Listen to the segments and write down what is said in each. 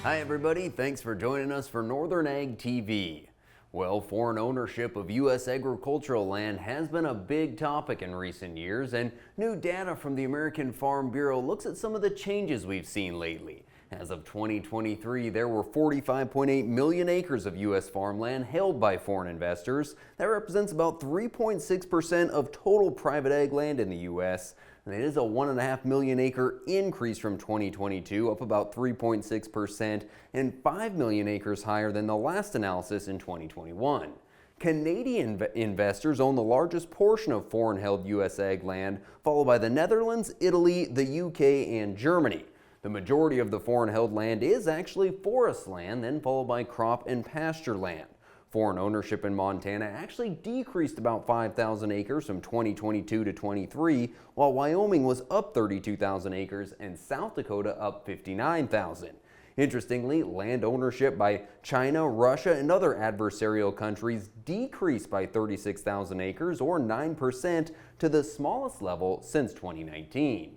Hi everybody, thanks for joining us for Northern Ag TV. Well, foreign ownership of U.S. agricultural land has been a big topic in recent years, and new data from the American Farm Bureau looks at some of the changes we've seen lately. As of 2023, there were 45.8 million acres of U.S. farmland held by foreign investors. That represents about 3.6% of total private ag land in the U.S., and it is a 1.5 million acre increase from 2022, up about 3.6%, and 5 million acres higher than the last analysis in 2021. Canadian investors own the largest portion of foreign-held U.S. ag land, followed by the Netherlands, Italy, the U.K., and Germany. The majority of the foreign-held land is actually forest land, then followed by crop and pasture land. Foreign ownership in Montana actually decreased about 5,000 acres from 2022 to 23, while Wyoming was up 32,000 acres and South Dakota up 59,000. Interestingly, land ownership by China, Russia, and other adversarial countries decreased by 36,000 acres, or 9%, to the smallest level since 2019.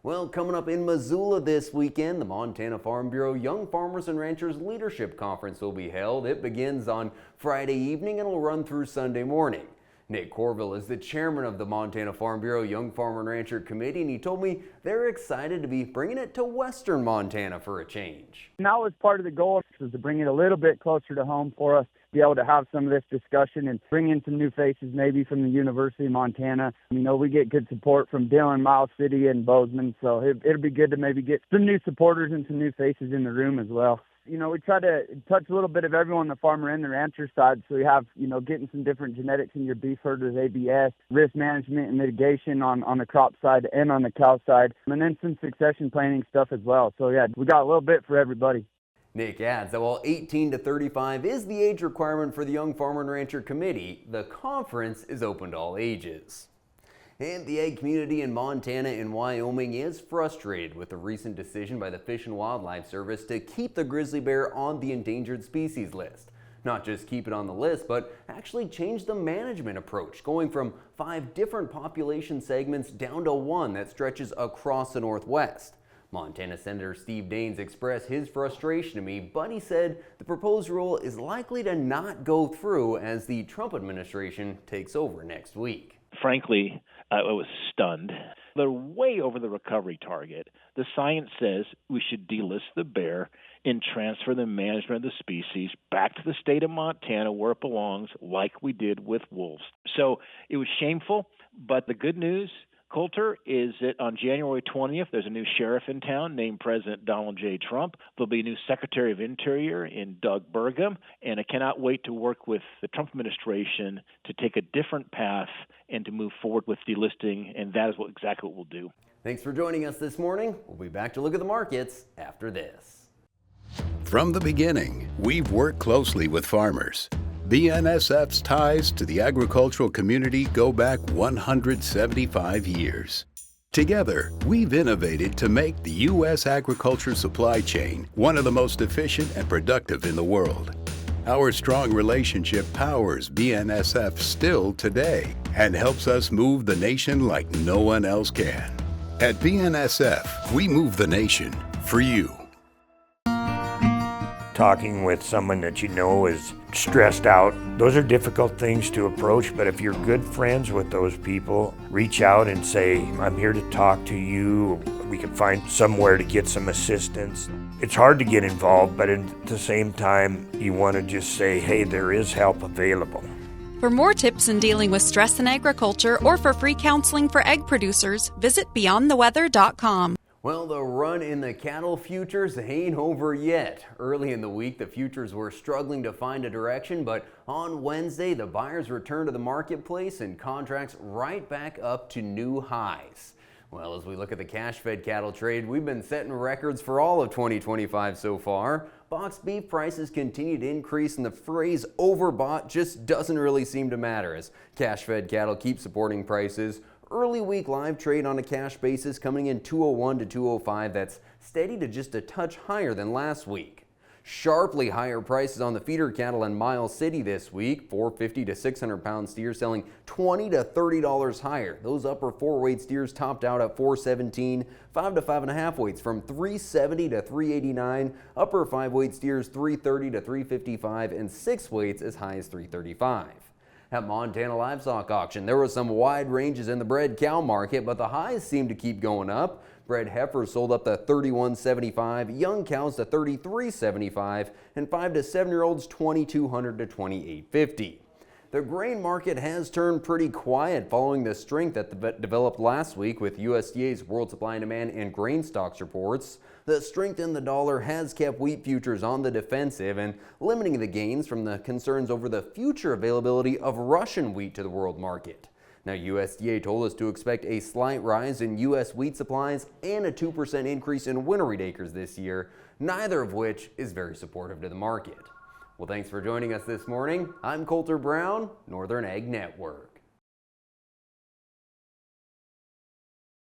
Well, coming up in Missoula this weekend, the Montana Farm Bureau Young Farmers and Ranchers Leadership Conference will be held. It begins on Friday evening and will run through Sunday morning. Nick Corville is the chairman of the Montana Farm Bureau Young Farmer and Rancher Committee, and he told me they're excited to be bringing it to western Montana for a change. And that was part of the goal, was to bring it a little bit closer to home for us, be able to have some of this discussion and bring in some new faces maybe from the University of Montana. You know, we get good support from Dillon, Miles City, and Bozeman, so it'll be good to maybe get some new supporters and some new faces in the room as well. You know, we try to touch a little bit of everyone, the farmer and the rancher side. So we have, you know, getting some different genetics in your beef herders, ABS, risk management and mitigation on the crop side and on the cow side, and then some succession planning stuff as well. So yeah, we got a little bit for everybody. Nick adds that while 18 to 35 is the age requirement for the Young Farmer and Rancher Committee, the conference is open to all ages. And the ag community in Montana and Wyoming is frustrated with the recent decision by the Fish and Wildlife Service to keep the grizzly bear on the endangered species list. Not just keep it on the list, but actually change the management approach, going from 5 different population segments down to 1 that stretches across the Northwest. Montana Senator Steve Daines expressed his frustration to me, but he said the proposed rule is likely to not go through as the Trump administration takes over next week. Frankly, I was stunned. They're way over the recovery target. The science says we should delist the bear and transfer the management of the species back to the state of Montana where it belongs, like we did with wolves. So it was shameful, but the good news, Coulter, is that on January 20th, there's a new sheriff in town named President Donald J. Trump. There'll be a new Secretary of Interior in Doug Burgum, and I cannot wait to work with the Trump administration to take a different path and to move forward with delisting, and that is exactly what we'll do. Thanks for joining us this morning. We'll be back to look at the markets after this. From the beginning, we've worked closely with farmers. BNSF's ties to the agricultural community go back 175 years. Together, we've innovated to make the U.S. agriculture supply chain one of the most efficient and productive in the world. Our strong relationship powers BNSF still today and helps us move the nation like no one else can. At BNSF, we move the nation for you. Talking with someone that you know is stressed out, those are difficult things to approach, but if you're good friends with those people, reach out and say, I'm here to talk to you. We can find somewhere to get some assistance. It's hard to get involved, but at the same time, you want to just say, hey, there is help available. For more tips in dealing with stress in agriculture or for free counseling for egg producers, visit beyondtheweather.com. Well, the run in the cattle futures ain't over yet. Early in the week, the futures were struggling to find a direction, but on Wednesday, the buyers returned to the marketplace and contracts right back up to new highs. Well, as we look at the cash-fed cattle trade, we've been setting records for all of 2025 so far. Boxed beef prices continue to increase, and the phrase overbought just doesn't really seem to matter as cash-fed cattle keep supporting prices. Early week live trade on a cash basis coming in 201 to 205. That's steady to just a touch higher than last week. Sharply higher prices on the feeder cattle in Miles City this week. 450 to 600 pound steers selling $20 to $30 higher. Those upper 4-weight steers topped out at $417. 5 to 5.5 weights from $370 to $389. Upper 5-weight steers $330 to $355, and 6 weights as high as $335. At Montana Livestock Auction, there were some wide ranges in the bred cow market, but the highs seemed to keep going up. Bred heifers sold up to $31.75, young cows to $33.75, and 5 to 7-year-olds $2,200 to $28.50. The grain market has turned pretty quiet following the strength that developed last week with USDA's World Supply and Demand and Grain Stocks reports. The strength in the dollar has kept wheat futures on the defensive and limiting the gains from the concerns over the future availability of Russian wheat to the world market. Now, USDA told us to expect a slight rise in U.S. wheat supplies and a 2% increase in winter wheat acres this year, neither of which is very supportive to the market. Well, thanks for joining us this morning. I'm Coulter Brown, Northern Ag Network.